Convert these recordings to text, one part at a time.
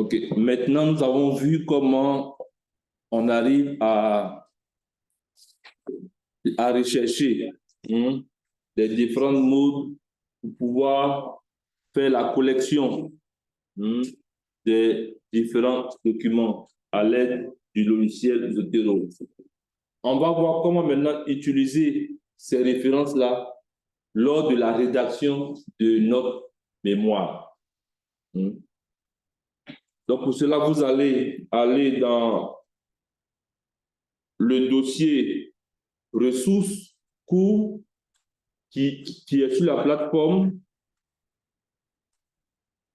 OK. Maintenant, nous avons vu comment on arrive à rechercher les différents modes pour pouvoir faire la collection des différents documents à l'aide du logiciel Zotero. On va voir comment maintenant utiliser ces références-là lors de la rédaction de notre mémoire. Donc, pour cela, vous allez aller dans le dossier ressources cours qui est sur la plateforme.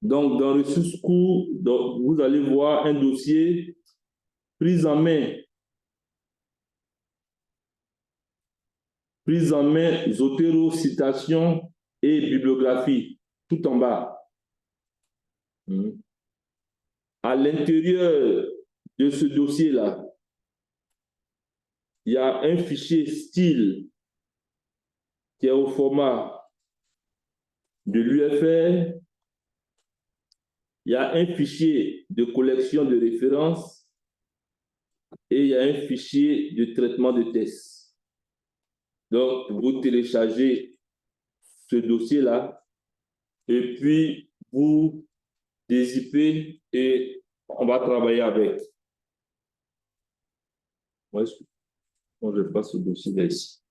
Donc, dans ressources cours, vous allez voir un dossier prise en main Zotero, citation et bibliographie, tout en bas. À l'intérieur de ce dossier-là, il y a un fichier style qui est au format de l'UFR. Il y a un fichier de collection de références et il y a un fichier de traitement de tests. Donc, vous téléchargez ce dossier-là et puis vous dézippez et on va travailler avec. Moi, je passe ce dossier-là ici.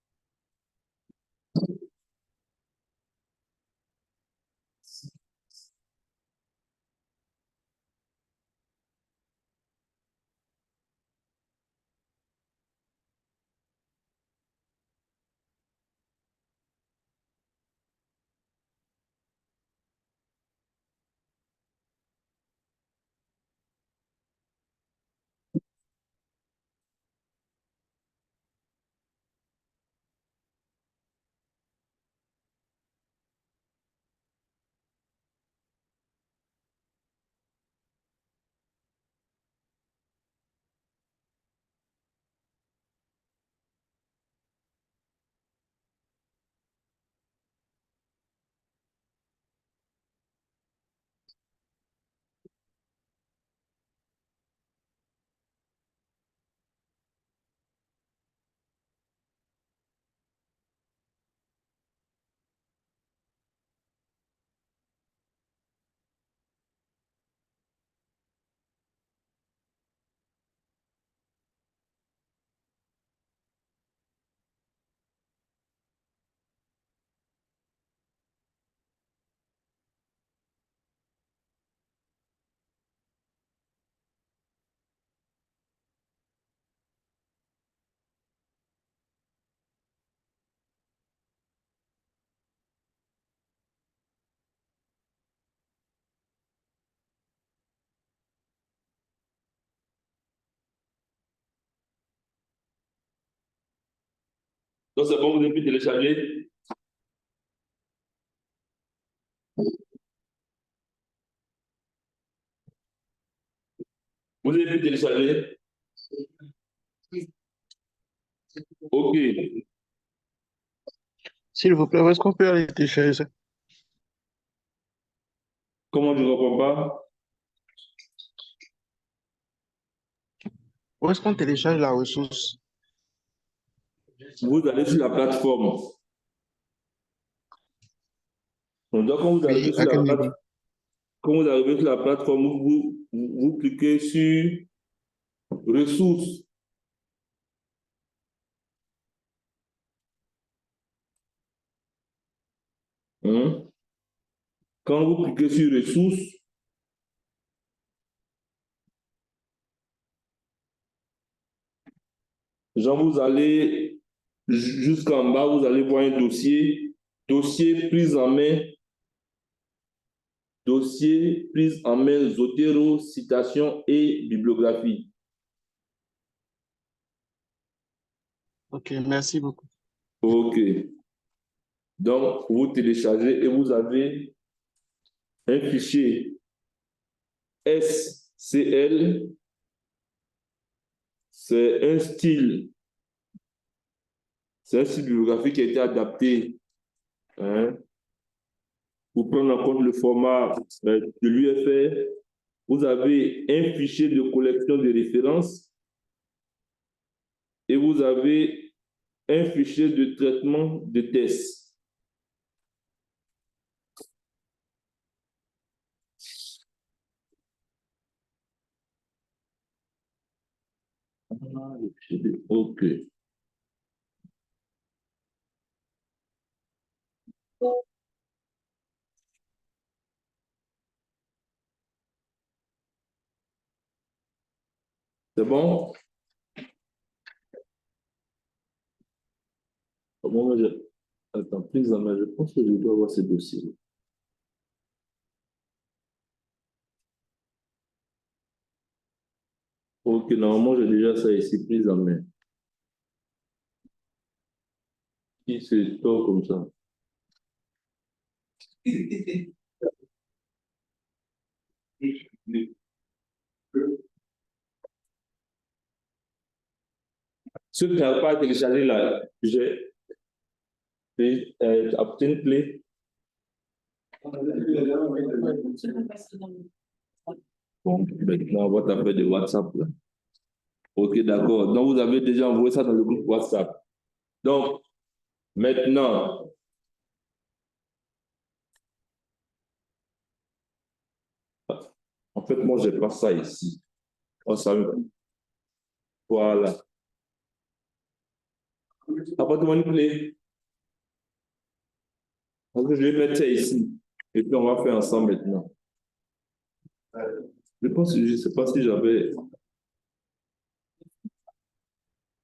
Donc, c'est bon, vous avez pu télécharger. Vous avez pu télécharger. OK. S'il vous plaît, où est-ce qu'on peut aller télécharger ça? Comment je ne comprends pas? Où est-ce qu'on télécharge la ressource? Vous allez sur la plateforme. Donc, quand vous arrivez Oui, sur à la quel niveau? plateforme, quand vous arrivez sur la plateforme, vous cliquez sur ressources. Quand vous cliquez sur ressources, genre vous allez jusqu'en bas, vous allez voir un dossier, dossier prise en main Zotero, citation et bibliographie. Ok, merci beaucoup. OK. Donc, vous téléchargez et vous avez un fichier SCL. C'est un style bibliographique qui a été adapté pour prendre en compte le format de l'UFR vous avez un fichier de collection de références et vous avez un fichier de traitement de tests. OK. C'est bon? Comment je... Attends, prise en main. Je pense que je dois avoir ce dossier. OK, normalement, j'ai déjà ça ici, prise en main. Qui se store comme ça? Ceux qui n'arrivent pas à télécharger là, j'ai obtenu clé. Bon, maintenant, on va taper de WhatsApp là. OK, d'accord. Donc, vous avez déjà envoyé ça dans le groupe WhatsApp. Donc, maintenant, en fait, moi, je n'ai pas ça ici. On savait. Voilà. Apporte-moi une clé. Parce que je vais mettre ça ici. Et puis, on va faire ensemble maintenant. Je pense que je ne sais pas si j'avais.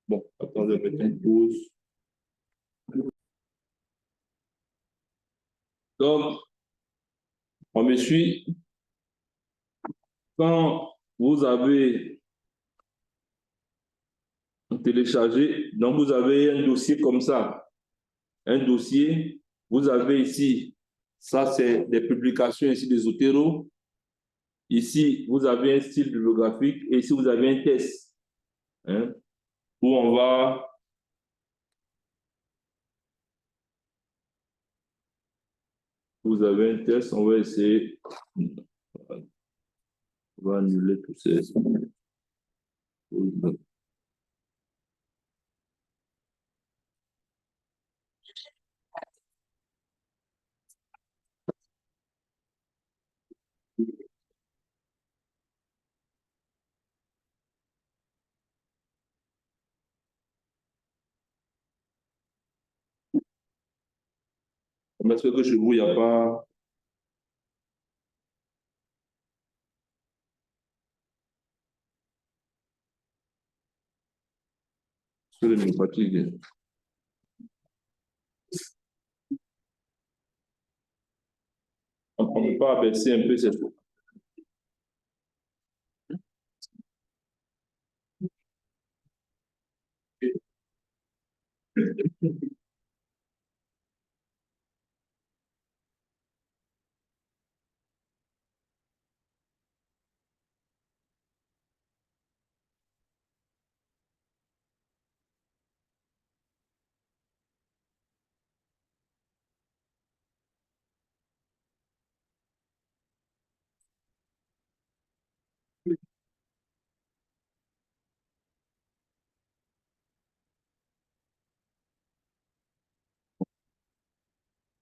Bon, attends, je vais mettre une pause. Donc, on me suit. Quand vous avez téléchargé, donc vous avez un dossier comme ça. Un dossier, vous avez ici, ça c'est des publications ici des Zotero. Ici, vous avez un style bibliographique et ici, vous avez un test hein, où on va vous avez un test, on va essayer, on va annuler tous ces. Est-ce que chez vous, il n'y a pas. Sur les me fatigue. On ne peut pas abaisser un peu cette.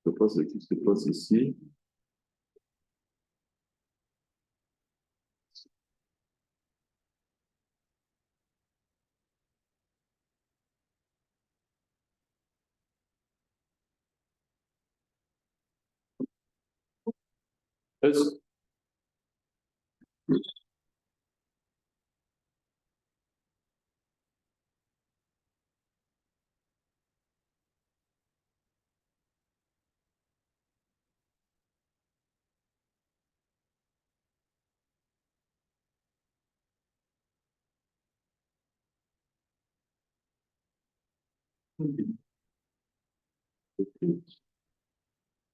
Je ne sais pas ce qui se passe ici. Est-ce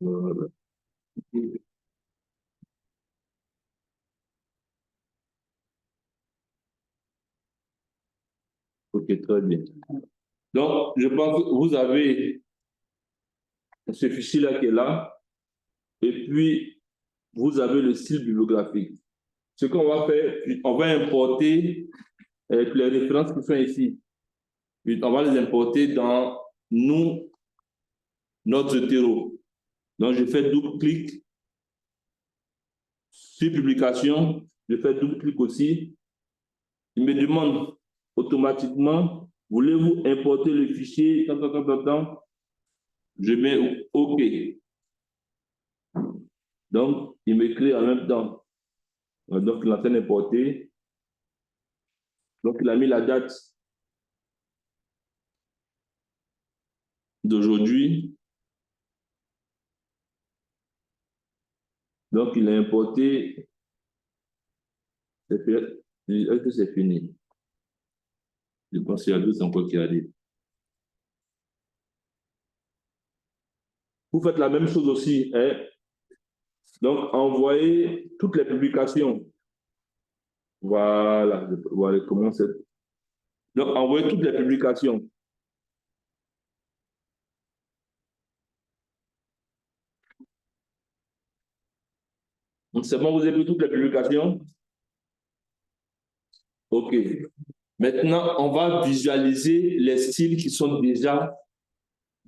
voilà. OK, très bien. Donc, je pense que vous avez ce fichier-là qui est là, et puis vous avez le style bibliographique. ce qu'on va faire, on va importer les références qui sont ici. Puis on va les importer dans notre Zotero. Donc, je fais double-clic sur publication. Je fais double-clic aussi. Il me demande automatiquement, voulez-vous importer le fichier? Je mets OK. Donc, il m'écrit en même temps. Donc, l'antenne importée. Donc, il a mis la date d'aujourd'hui. Donc, il a importé. Est-ce que c'est fini? Je pense qu'il y a d'autres encore qui arrivent. Vous faites la même chose aussi. Hein? Donc, envoyez toutes les publications. Voilà, voilà comment c'est. Donc, envoyez toutes les publications. Donc, c'est bon, vous avez vu toutes les publications? OK. Maintenant, on va visualiser les styles qui sont déjà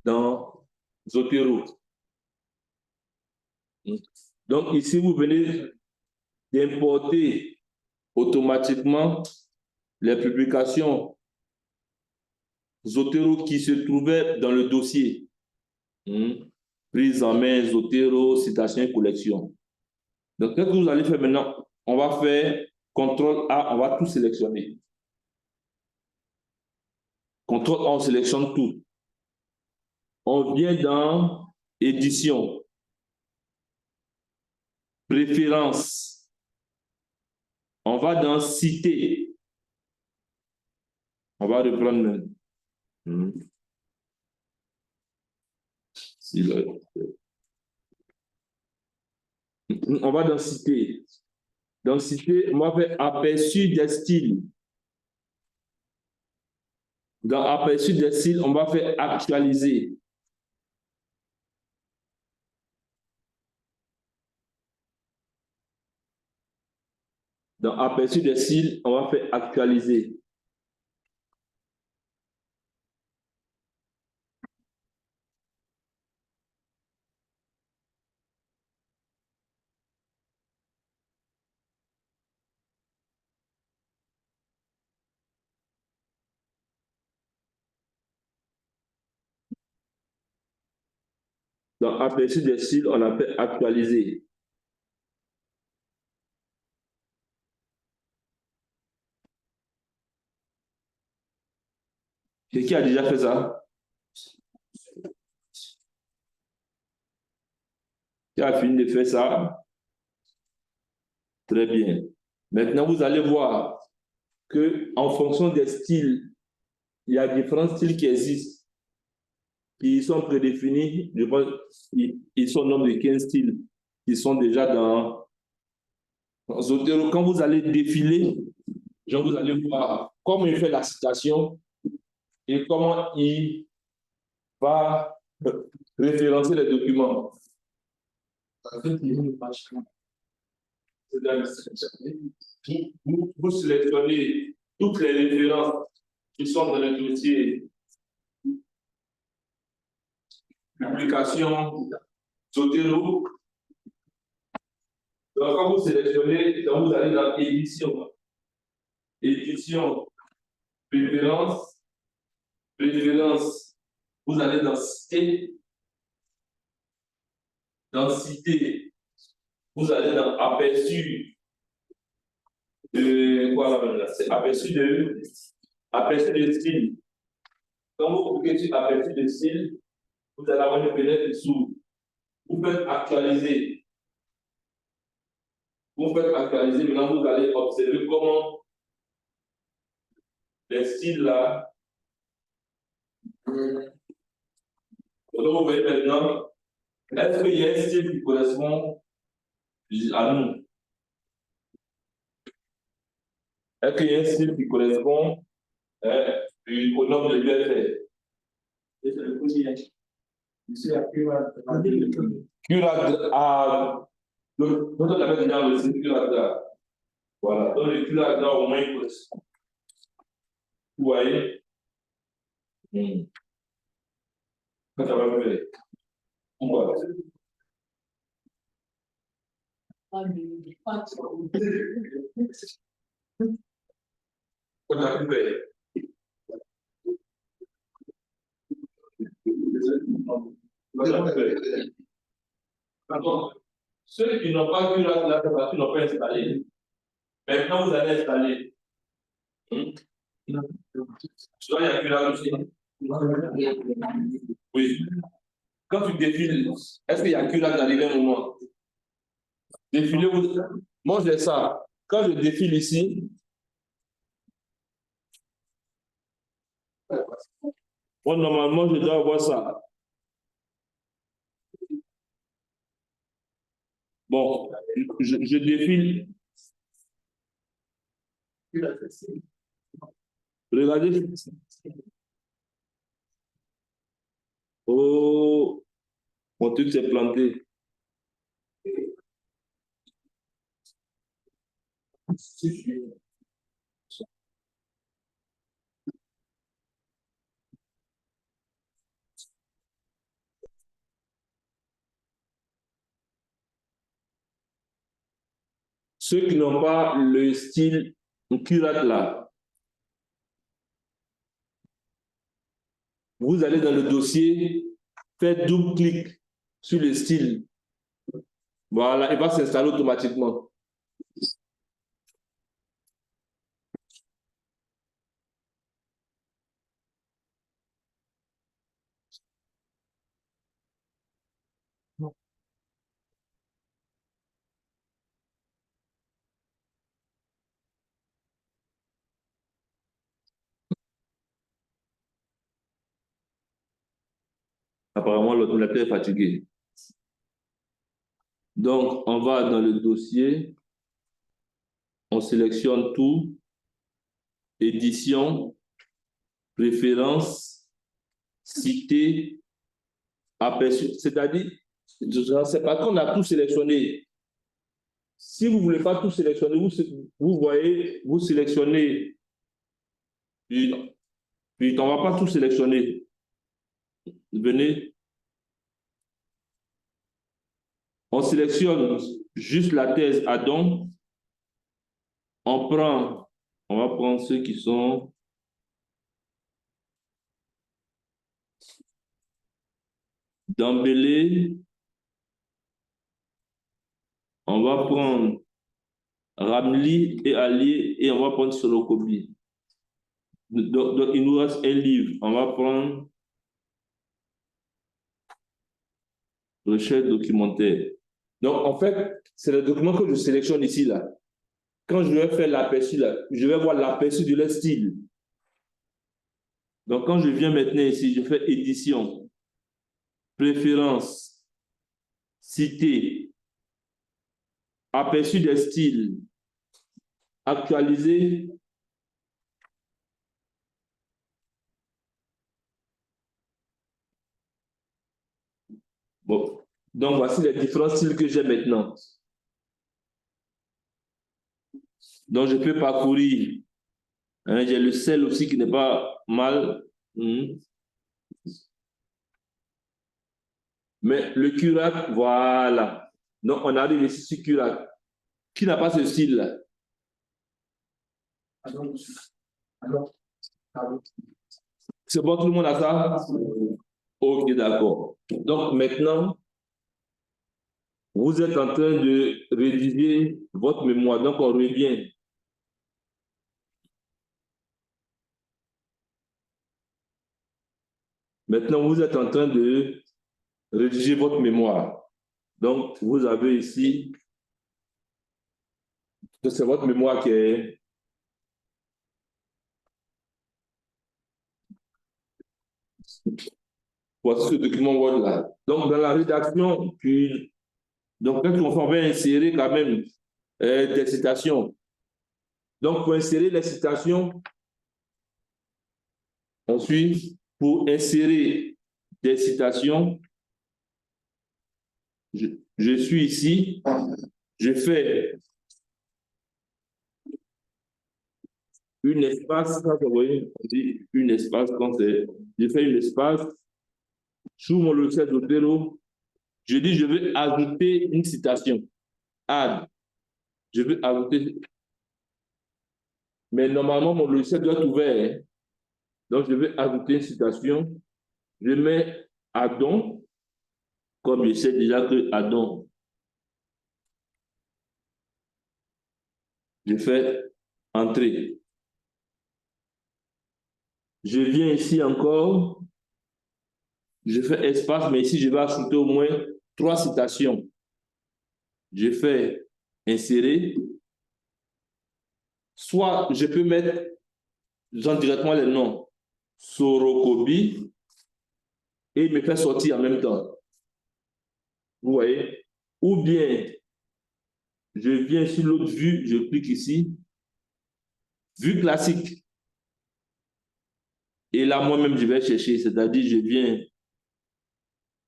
dans Zotero. Donc, ici, vous venez d'importer automatiquement les publications Zotero qui se trouvaient dans le dossier. Prise en main, Zotero, citation et collection. Donc, qu'est-ce que vous allez faire maintenant? On va faire CTRL A, on va tout sélectionner. CTRL A, on sélectionne tout. On vient dans édition, préférence. On va dans citer. On va reprendre. On va dans citer. Dans citer, on va faire aperçu des styles. Dans aperçu des styles, on va faire actualiser. Dans aperçu des styles, on va faire actualiser. Dans aperçu des styles, on a fait actualiser. Qui a déjà fait ça? Qui a fini de faire ça? Très bien. Maintenant, vous allez voir que en fonction des styles, il y a différents styles qui existent, qui sont prédéfinis. Je pense ils sont au nombre de 15 styles qui sont déjà dans Zotero. Quand vous allez défiler, genre vous allez voir comment il fait la citation et comment il va référencer les documents. Vous sélectionnez toutes les références qui sont dans le dossier publication Zotero. Donc, quand vous sélectionnez, donc vous allez dans édition. Édition, préférence, préférence. Vous allez dans cité. Dans cité, vous allez dans aperçu de quoi c'est aperçu de style. Quand vous cliquez sur aperçu de style, vous allez avoir une fenêtre dessous. Vous faites actualiser. Vous faites actualiser, maintenant vous allez observer comment les styles là. Donc vous voyez maintenant, est-ce qu'il y a un style qui correspond à nous? Est-ce qu'il y a un style qui correspond au nom de l'UFR? C'est le premier. Ici, à Curagra. Donc, nous avons déjà le style Curagra. Voilà. Donc, le culotte, là, au moins, il correspond. Vous voyez? Quand ça va faire, on va. Quand ça va faire. Alors, ceux qui n'ont pas vu la préparation n'ont pas installé. Maintenant, vous allez installer. Soit il y a que là aussi. Oui. Quand tu défiles, est-ce qu'il y a que là d'arriver un moment? Défiler, moi j'ai ça. Quand je défile ici, moi normalement je dois avoir ça. Bon, je défile. Regardez. Oh, mon truc s'est planté. Ceux qui n'ont pas le style culotte là, vous allez dans le dossier, faites double clic sur le style. Voilà, il va s'installer automatiquement. Apparemment, l'ordinateur est fatigué. Donc, on va dans le dossier, on sélectionne tout, édition, préférence, cité, aperçu. C'est-à-dire, je ne sais pas qu'on a tout sélectionné. Si vous ne voulez pas tout sélectionner, vous voyez, vous sélectionnez, puis on ne va pas tout sélectionner. Venez. On sélectionne juste la thèse Adam. On va prendre ceux qui sont d'Embélé. On va prendre Ramli et Ali et on va prendre Solokobi. Donc, il nous reste un livre. On va prendre recherche documentaire. Donc, en fait, c'est le document que je sélectionne ici, là. Quand je vais faire l'aperçu, là, je vais voir l'aperçu de leur style. Donc, quand je viens maintenant ici, je fais édition, préférence, cité, aperçu des styles, actualiser. Bon, donc voici les différents styles que j'ai maintenant. Donc, je peux parcourir. Hein, j'ai le sel aussi qui n'est pas mal. Mais le curat, voilà. Donc, on arrive ici sur curat. Qui n'a pas ce style-là? C'est bon, tout le monde a ça? Ok, d'accord. Donc, maintenant, vous êtes en train de rédiger votre mémoire. Donc, on revient. Maintenant, vous êtes en train de rédiger votre mémoire. Donc, vous avez ici, c'est votre mémoire qui est... Voici ce document Word là. Donc, dans la rédaction, donc, qu'est-ce qu'on fait? On va insérer quand même des citations. Donc, pour insérer les citations, ensuite, pour insérer des citations, je suis ici, je fais une espace, quand vous voyez, on dit une espace, quand c'est, je fais une espace, sur mon logiciel Zotero, je dis, je veux ajouter une citation. Add. Je veux ajouter. Mais normalement, mon logiciel doit être ouvert. Hein. Donc, je vais ajouter une citation. Je mets Adon, comme je sais déjà que Adon. Je fais entrer. Je viens ici encore. Je fais espace, mais ici, je vais ajouter au moins 3 citations. Je fais insérer. Soit je peux mettre directement les noms. Sorokobi et me faire sortir en même temps. Vous voyez? Ou bien, je viens sur l'autre vue, je clique ici. Vue classique. Et là, moi-même, je vais chercher, c'est-à-dire, je viens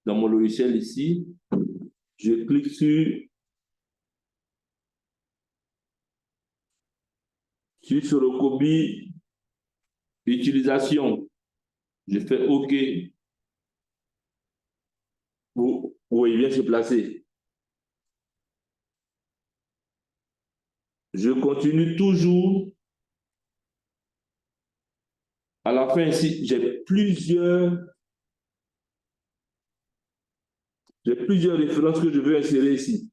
dans mon logiciel ici, je clique sur Sorokobi, utilisation. Je fais OK. Où il vient se placer. Je continue toujours. À la fin ici, j'ai plusieurs références que je veux insérer ici.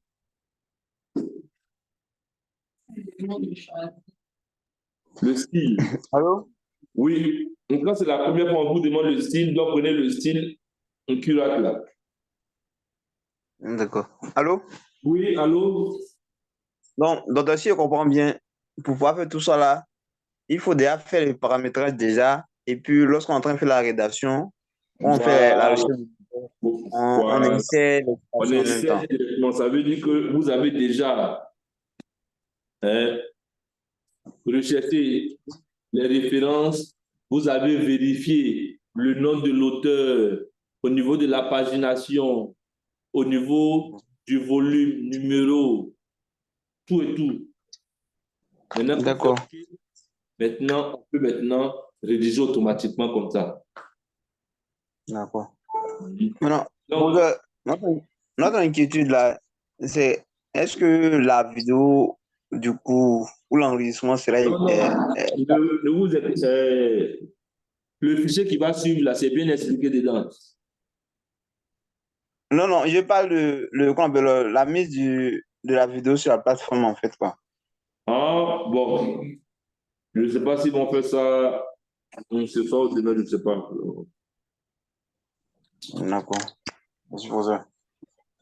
Le style. Allô? Oui. Donc, quand c'est la première fois qu'on vous demande le style, donc prenez le style en curate là. D'accord. Allô? Oui, allô? Donc, si je comprends bien, pour pouvoir faire tout ça là, il faut déjà faire le paramétrage déjà. Et puis, lorsqu'on est en train de faire la rédaction, on fait la Voilà. recherche, on Voilà. insère les On citations en même temps. essaie directement. Ça veut dire que vous avez déjà recherché les références, vous avez vérifié le nom de l'auteur au niveau de la pagination, au niveau du volume, numéro, tout et tout. Maintenant, D'accord. on peut maintenant rédiger automatiquement comme ça. D'accord. Maintenant, Donc, notre inquiétude là, c'est est-ce que la vidéo, du coup, ou l'enregistrement sera. non, le fichier qui va suivre là, c'est bien expliqué dedans. Non, non, je parle comment on appelle, la mise de la vidéo sur la plateforme, en fait, quoi. Ah, bon, je ne sais pas s'ils vont faire ça ce soir ou demain, je ne sais pas. D'accord. C'est pour ça.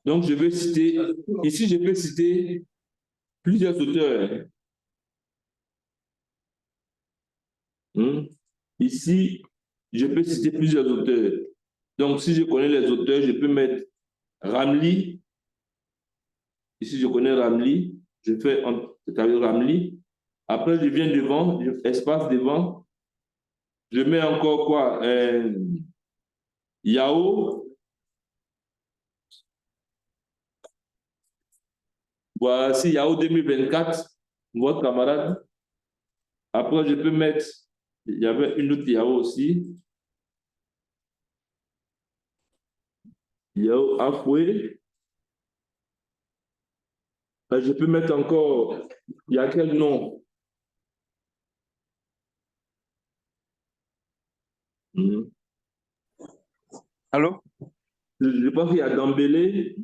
Donc, je vais citer, ici, je peux citer plusieurs auteurs. Ici, je peux citer plusieurs auteurs. Donc, si je connais les auteurs, je peux mettre Ramli. Ici, je connais Ramli. Je fais, c'est-à-dire Ramli. Après, je viens devant, espace devant. Je mets encore quoi? Yao. Voici Yao 2024, votre camarade. Après, je peux mettre, il y avait une autre Yao aussi. Yao Afoué. Je peux mettre encore, il y a quel nom? Allô? Je pense qu'il y a Dambélé.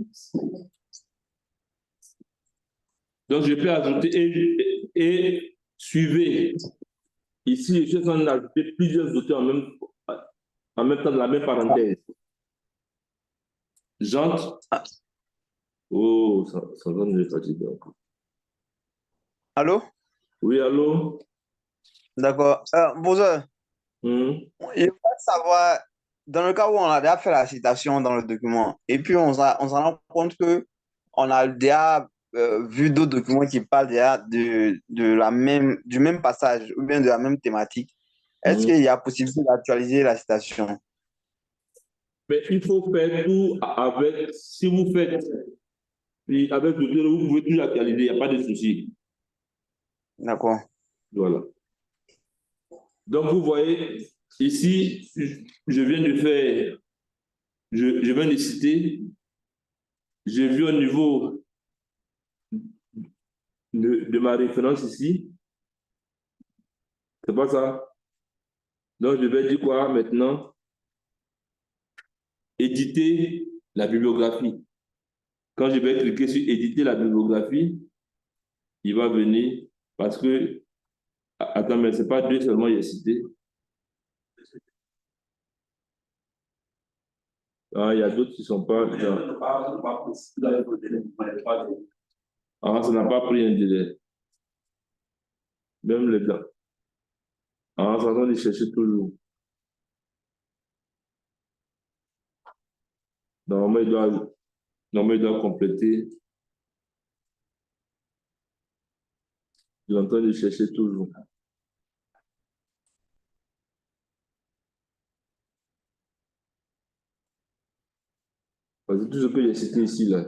Donc, je peux ajouter et suivez. Ici, je suis en train d'ajouter plusieurs auteurs en même temps dans la même parenthèse. J'entre. Oh, ça donne les fatigues. Allô? Oui, allô? D'accord. Bozor, je veux savoir, dans le cas où on a déjà fait la citation dans le document, et puis on s'en rend compte que on a déjà vu d'autres documents qui parlent déjà du même passage ou bien de la même thématique. Est-ce qu'il y a possibilité d'actualiser la citation? Mais il faut faire tout avec, si vous faites avec l'auteur, vous pouvez tout actualiser, il n'y a pas de souci. D'accord. Voilà. Donc, vous voyez, ici, je viens de faire, je viens de citer, j'ai vu au niveau de ma référence ici. C'est pas ça. Donc, je vais dire quoi maintenant? Éditer la bibliographie. Quand je vais cliquer sur éditer la bibliographie, il va venir parce que, attends, mais ce n'est pas deux seulement, il est cité. Ah, il y a d'autres qui ne sont pas. Ah, ça n'a pas pris un délai. Même les gars. Ah, ça va les chercher toujours. Normalement, il doit compléter. Il est en train de chercher toujours. Parce que tout ce que j'ai cité ici, là,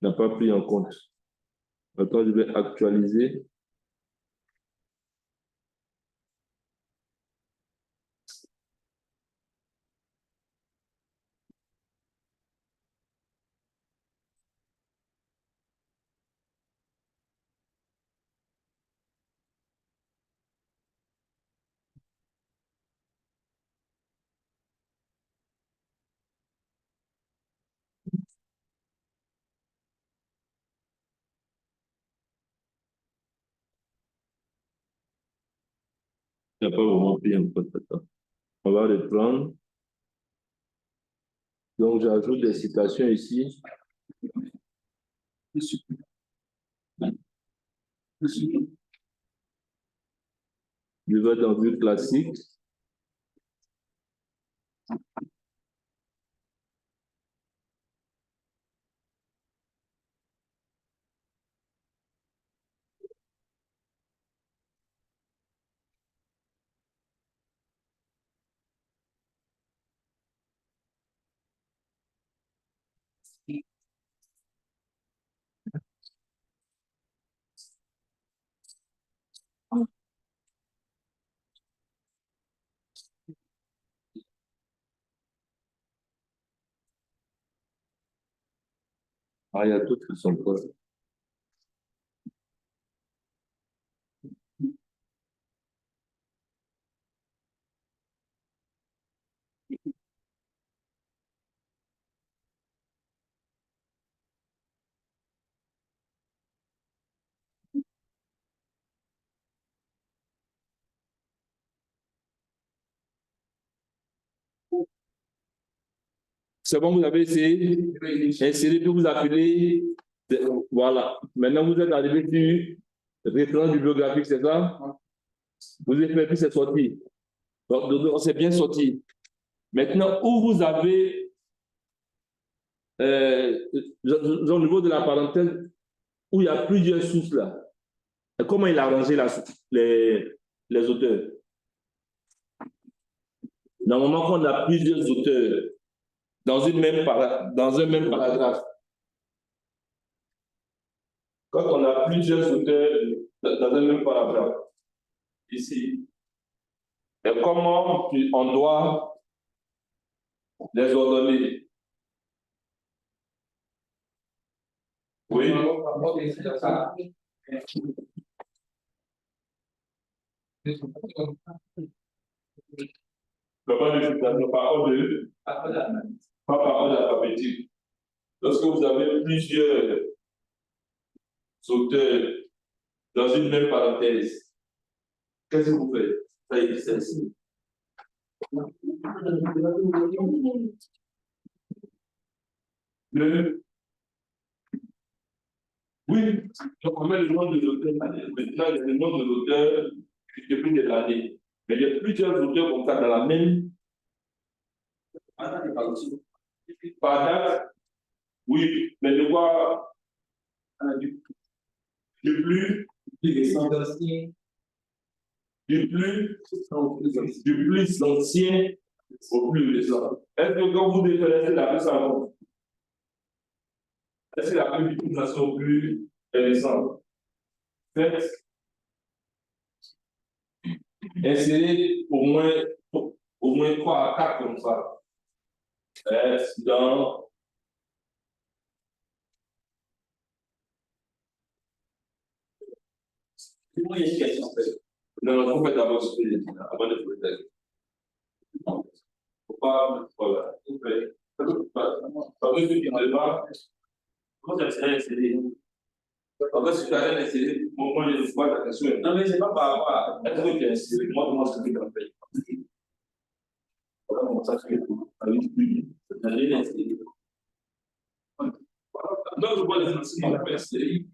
n'a pas pris en compte. Maintenant, je vais actualiser. Il n'a pas vraiment pris en compte. On va reprendre. Donc, j'ajoute des citations ici. Je vais dans Vue classique. Ah, il y a d'autres qui sont pas. C'est bon, vous avez essayé. Essayez de vous appeler. Voilà. Maintenant, vous êtes arrivé sur référence bibliographique, c'est ça? Vous avez fait que c'est sorti. Donc, c'est bien sorti. Maintenant, où vous avez, au niveau de la parenthèse, où il y a plusieurs sources là, comment il a rangé les auteurs? Normalement, quand on a plusieurs auteurs dans un même paragraphe, quand on a plusieurs auteurs dans un même paragraphe, ici, et comment on doit les ordonner? Oui. Pas de citation, pas par ordre alphabétique. Lorsque vous avez plusieurs auteurs dans une même parenthèse, qu'est-ce que vous faites? Ça existe ainsi. Oui, donc on met le nom de l'auteur. Maintenant, il y a le nom de l'auteur depuis des années. Mais il y a plusieurs auteurs comme ça dans la même. Par date, oui, mais de quoi du plus ancien au plus récent. Est-ce que quand vous définissez la plus avant, est-ce que la publication plus récente? Faites insérer au moins 3 à 4 comme ça. Dans moi, il y a une question. Non, il faut faire d'abord ce que j'ai dit avant de poser la question. Il ne faut pas. Voilà. Parce que tu ne pas. Comment ça serait insérer? Parce que si tu as inséré, moi, je ne vois pas la question. Non, mais ce n'est pas par rapport à. Est-ce que tu as inséré? Moi, comment est-ce que tu as fait? Voilà, comment ça se fait? Avec lui, tu n'as rien inséré. Donc, je vois les enseignements de la insérer.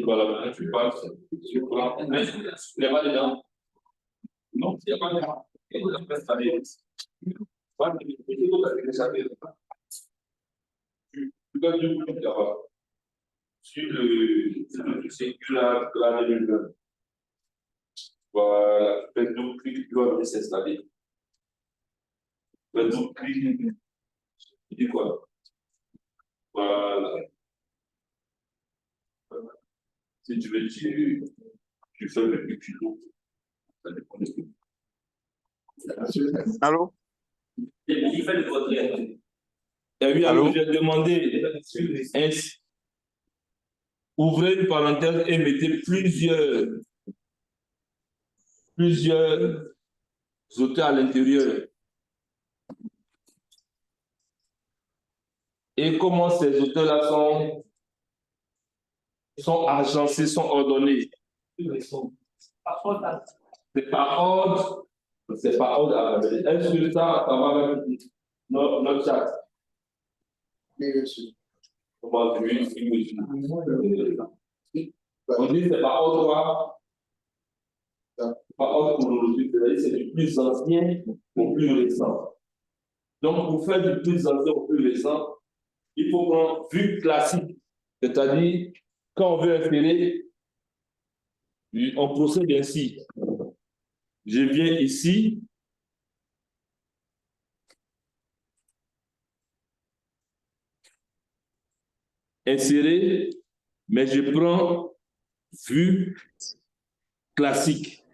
Voilà, tu passes, tu prends, mais il n'y a pas dedans. Non, il n'y a pas dedans. Et vous avez installé. Tu dois du coup là-bas. Sur le séculaire là 2020. Voilà, tu fais double clic, tu dois s'installer. Tu fais double clic, tu dis quoi? Voilà. Si tu veux, tu fais le plus tuto. Ça dépend de tout. Allô? Il fait le portrait. Oui, Allô? j'ai demandé, ouvrez une parenthèse et mettez plusieurs auteurs à l'intérieur. Et comment ces auteurs-là sont agencés, sont ordonnés. C'est par ordre. C'est par ordre. Est-ce que ça va avec notre chat? Comment on dit c'est par ordre par ordre chronologique, c'est du plus ancien au plus récent. Donc, pour faire du plus ancien au plus récent, il faut prendre vue classique. C'est-à-dire, quand on veut insérer, on procède ainsi. Je viens ici. Insérer, mais je prends vue classique.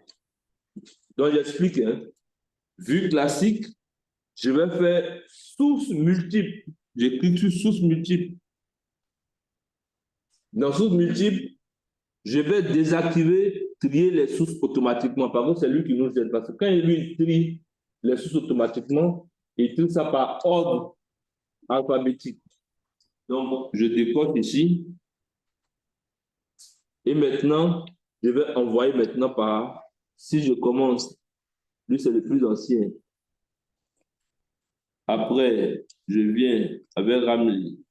Donc, j'explique. Vue classique, je vais faire source multiple. J'écris sur source multiple. Dans source multiple, je vais désactiver, trier les sources automatiquement. Par contre, c'est lui qui nous aide. Parce que quand il trie les sources automatiquement, il trie ça par ordre alphabétique. Donc, je décode ici. Et maintenant, je vais envoyer maintenant par, si je commence, lui c'est le plus ancien. Après, je viens avec Ramli.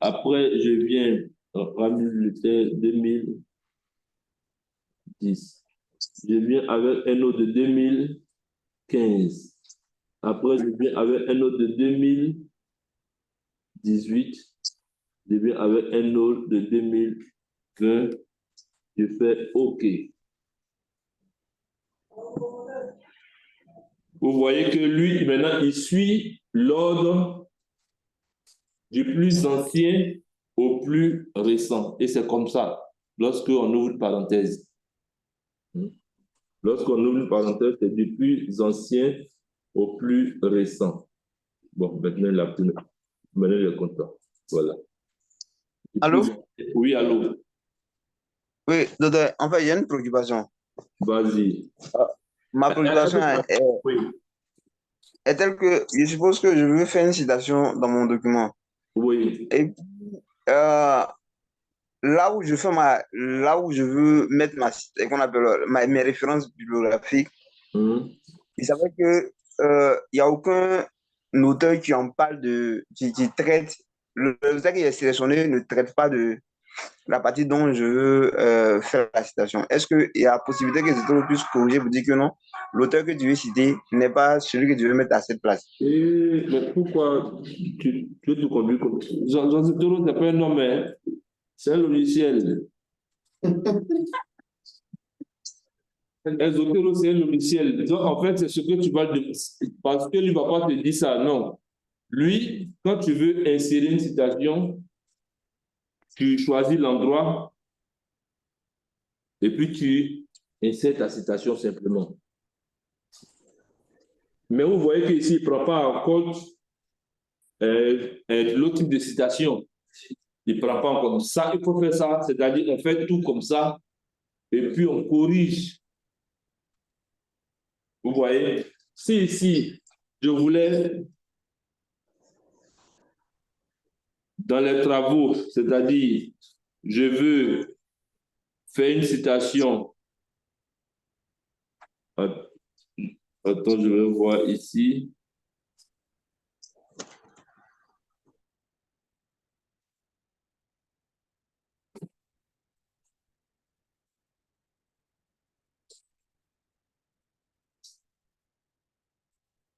Après, je viens, Ramli était 2010. Je viens avec un autre de 2015. Après, je viens avec un autre de 2018. Je viens avec un autre de 2020. Je fais OK. Vous voyez que lui, maintenant, il suit l'ordre du plus ancien au plus récent. Et c'est comme ça, lorsqu'on ouvre une parenthèse. Lorsqu'on ouvre une parenthèse, c'est du plus ancien au plus récent. Bon, maintenant, il est content. Voilà. Allô? Oui, allô? Oui, docteur, en fait, il y a une préoccupation. Vas-y. Ma préoccupation est telle que je suppose que je veux faire une citation dans mon document. Oui. Et là où je veux mettre qu'on appelle mes références bibliographiques, il s'avère que il n'y a aucun auteur qui en parle qui traite, l'auteur qui est sélectionné ne traite pas de la partie dont je veux faire la citation. Est-ce qu'il y a possibilité que je puisse corriger pour dire que non, l'auteur que tu veux citer n'est pas celui que tu veux mettre à cette place? Mais pourquoi tu veux tout conduire comme ça? Jean Zotero, c'est pas un nom, mais c'est un logiciel. Zotero, c'est un logiciel. Donc, en fait, c'est ce que tu vas dire. Parce que lui ne va pas te dire ça, non. Lui, quand tu veux insérer une citation, tu choisis l'endroit et puis tu insères ta citation simplement. Mais vous voyez qu'ici, il ne prend pas en compte l'autre type de citation. Il ne prend pas en compte ça. Il faut faire ça, c'est-à-dire on fait tout comme ça et puis on corrige. Vous voyez? Si ici, je voulais, dans les travaux, c'est-à-dire, je veux faire une citation. Attends, je vais voir ici.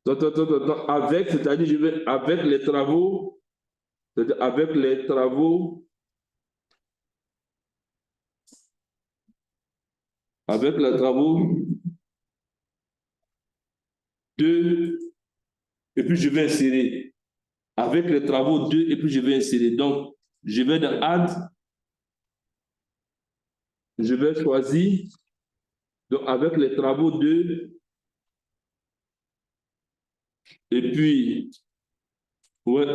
Attends. Avec, c'est-à-dire, je vais avec les travaux, c'est-à-dire avec les travaux, de, et puis je vais insérer. Avec les travaux de, et puis je vais insérer. Donc, je vais dans Add, je vais choisir, donc avec les travaux de, et puis, ouais.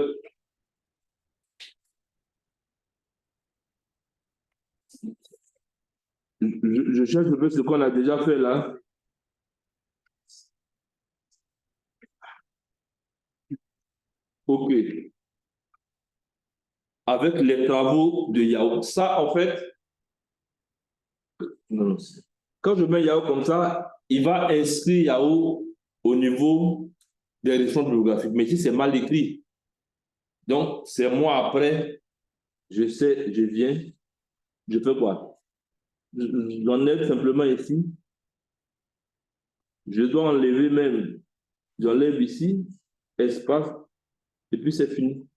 Je cherche un peu ce qu'on a déjà fait là. OK. Avec les travaux de Yahoo. Ça, en fait, non. Quand je mets Yahoo comme ça, il va inscrire Yahoo au niveau des références bibliographiques. Mais si c'est mal écrit, donc c'est moi après, je sais, je viens, je fais quoi? J'enlève simplement ici. Je dois enlever même. J'enlève ici, espace, et puis c'est fini.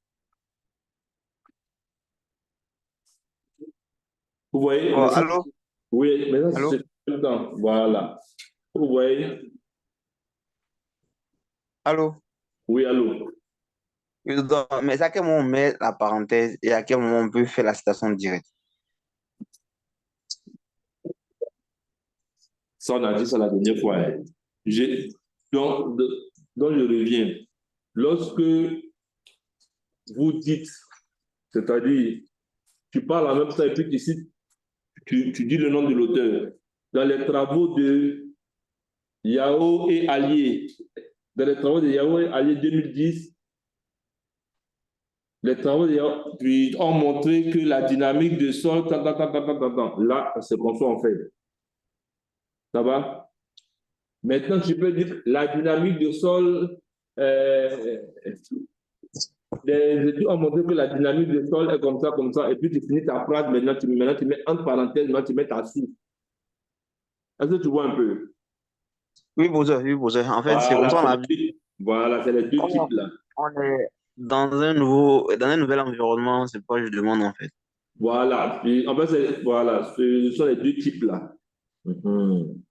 Vous voyez? Oh, allô? Oui, maintenant Allô? c'est le temps. Voilà. Vous voyez? Allô? Oui, allô? Mais c'est à quel moment on met la parenthèse et à quel moment on peut faire la citation directe? Ça, on a dit ça la dernière fois. Hein. Donc, donc, je reviens. Lorsque vous dites, c'est-à-dire, tu parles en même temps et puis tu dis le nom de l'auteur. Dans les travaux de Yao et Allier, dans les travaux de Yao et Allier 2010, les travaux de Yao ont montré que la dynamique de sol, là, c'est comme ça en fait. Ça va? Maintenant, tu peux dire la dynamique de sol, les études ont montré que la dynamique de sol est comme ça, et puis tu finis ta phrase, maintenant tu mets entre parenthèses, maintenant tu mets ta source. Est-ce que tu vois un peu? Oui, bonjour, oui, bonjour. En fait, c'est comme Voilà, ça c'est on a les deux, voilà, c'est les deux types là. on est dans un nouvel environnement, c'est pourquoi je demande en fait. Voilà, puis, en fait, voilà, ce sont les deux types là. Mhm.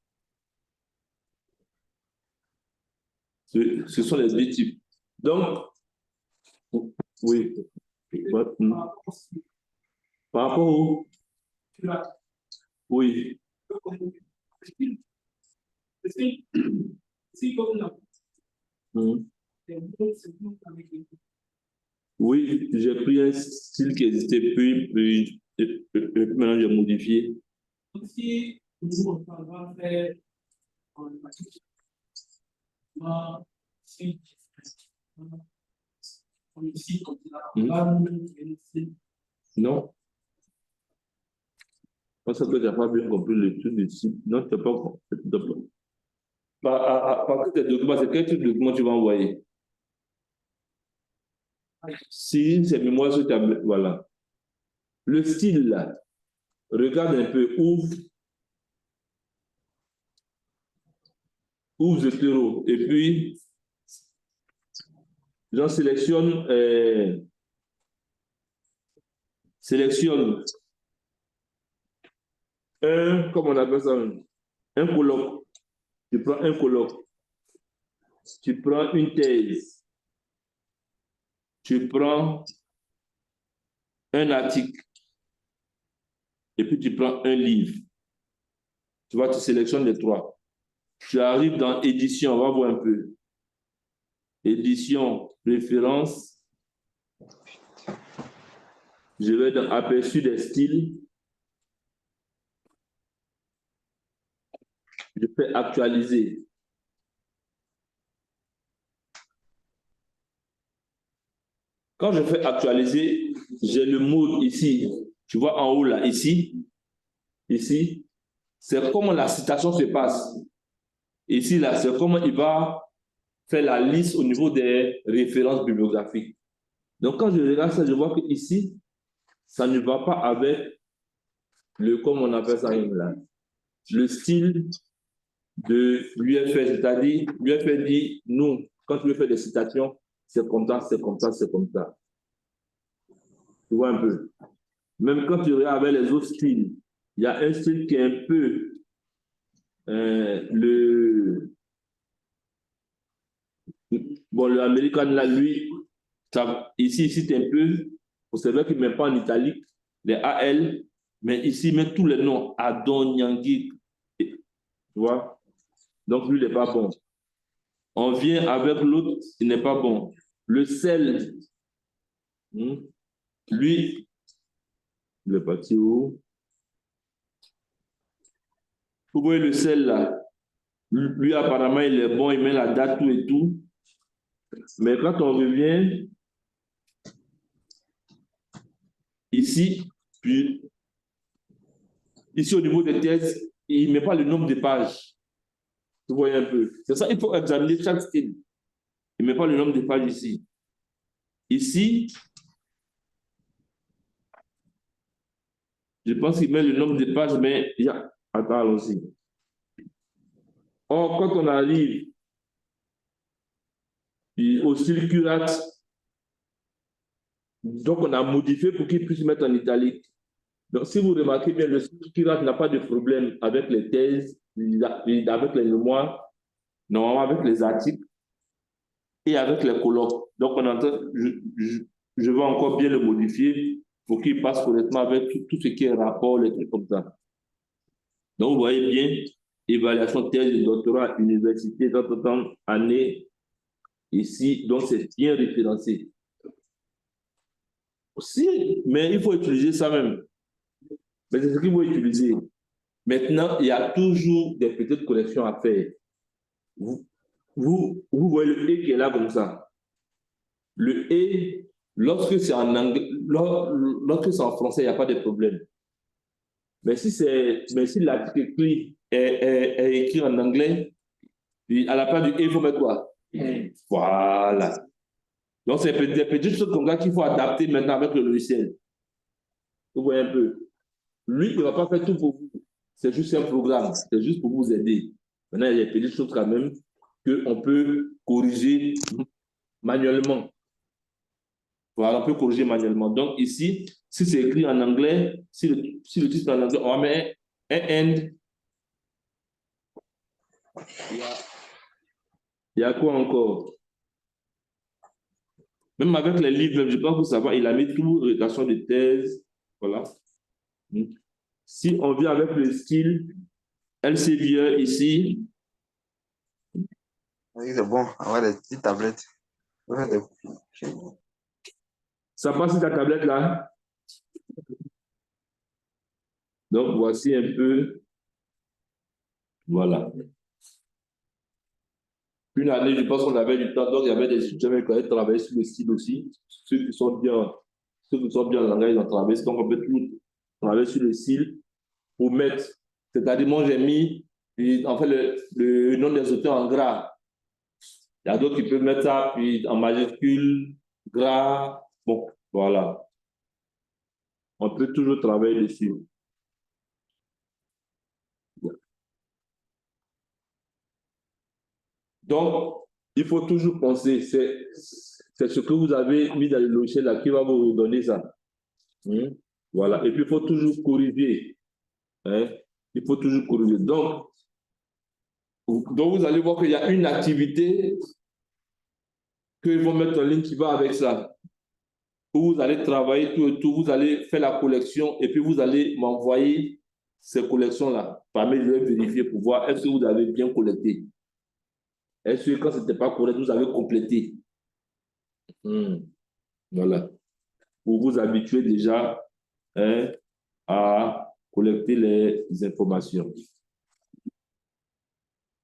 Ce sont les deux types. Donc, oui. Par rapport au. Oui. Mhm. Oui, j'ai pris un style qui existait, puis maintenant j'ai modifié. Si nous on faire non, parce que tu n'as pas bien compris le truc de type. Non, tu n'as pas compris. Parce que tes documents, c'est quel type de document tu vas envoyer? Si c'est mémoire sur tablette, voilà. Le style, là, regarde un peu, ouvre zéro, et puis j'en sélectionne un, comment on appelle ça, un colloque. Tu prends un colloque. Tu prends une thèse. tu prends un article et puis tu prends un livre. Tu vois, tu sélectionnes les trois. Tu arrives dans édition, on va voir un peu. Édition, préférence. Je vais dans aperçu des styles. Je fais actualiser. Quand je fais actualiser, j'ai le mode ici. Tu vois en haut là, ici. Ici. C'est comment la citation se passe. Ici là, c'est comment il va faire la liste au niveau des références bibliographiques. Donc quand je regarde ça, je vois que ici, ça ne va pas avec le, comme on appelle ça là, le style de l'UFR, c'est-à-dire l'UFR dit, nous, quand tu veux faire des citations, c'est comme ça, c'est comme ça, c'est comme ça. Tu vois un peu. Même quand tu regardes avec les autres styles, il y a un style qui est un peu le American, là, lui, ça, ici, c'est un peu, c'est vrai qu'il ne met pas en italique les AL, mais ici, il met tous les noms, Adon, Nyangui, tu vois. Donc, lui, il n'est pas bon. On vient avec l'autre, il n'est pas bon. Le sel, lui, il est parti où? Vous voyez le sel là, lui, apparemment, il est bon, il met la date, tout et tout. Mais quand on revient ici, puis ici au niveau des thèses, il ne met pas le nombre de pages. Vous voyez un peu. C'est ça, il faut examiner chaque style. Il ne met pas le nombre de pages ici. Ici, je pense qu'il met le nombre de pages, mais il y a... Attends, allons-y. Or, quand on arrive au style curate, donc on a modifié pour qu'il puisse mettre en italique. Donc, si vous remarquez bien, le style curate n'a pas de problème avec les thèses, avec les mémoires, normalement avec les articles et avec les colloques. Donc, on entend, je vais encore bien le modifier pour qu'il passe correctement avec tout ce qui est rapport, les trucs comme ça. Donc, vous voyez bien, évaluation thèse de doctorat, université, tant, année, ici, donc c'est bien référencé. Si, mais il faut utiliser ça même. Mais c'est ce qu'il faut utiliser. Maintenant, il y a toujours des petites corrections à faire. Vous voyez le « et » qui est là comme ça. Le « et », lorsque c'est en anglais, lorsque c'est en français, il n'y a pas de problème. Mais si l'article écrit est écrit en anglais, à la place du « et », il faut mettre quoi? Voilà. Donc, c'est des petites choses comme ça qu'il faut adapter maintenant avec le logiciel. Vous voyez un peu. Lui, il ne va pas faire tout pour vous. C'est juste un programme. C'est juste pour vous aider. Maintenant, il y a des petites choses quand même qu'on peut corriger manuellement. Voilà, on peut corriger manuellement. Donc, ici, si c'est écrit en anglais, si le titre est en anglais, on va mettre un end. Il y a quoi encore? Même avec les livres, je pense que ça va, il a mis tout, rédaction de thèse. Voilà. Si on vient avec le style Elsevier ici. Oui, c'est bon, avoir des petites tablettes. Ça passe sur ta tablette là. Donc, voici un peu. Voilà. Une année, je pense qu'on avait du temps, donc il y avait des étudiants qui avaient travaillé sur le style aussi. Ceux qui sont bien en langage, ils ont travaillé. Donc, on peut toujours travailler sur le style pour mettre. C'est-à-dire, moi, j'ai mis en fait le nom des auteurs en gras. Il y a d'autres qui peuvent mettre ça puis en majuscule, gras. Bon, voilà. On peut toujours travailler dessus. Donc, il faut toujours penser, c'est ce que vous avez mis dans le logiciel là qui va vous donner ça. Voilà. Et puis, il faut toujours corriger. Il faut toujours corriger. Donc, vous allez voir qu'il y a une activité qu'ils vont mettre en ligne qui va avec ça. où vous allez travailler tout et tout, vous allez faire la collection et puis vous allez m'envoyer ces collections-là. Par mail, je vais vérifier pour voir est-ce que vous avez bien collecté. Est-ce que quand ce n'était pas correct, vous avez complété. Voilà. Pour vous habituer déjà à collecter les informations.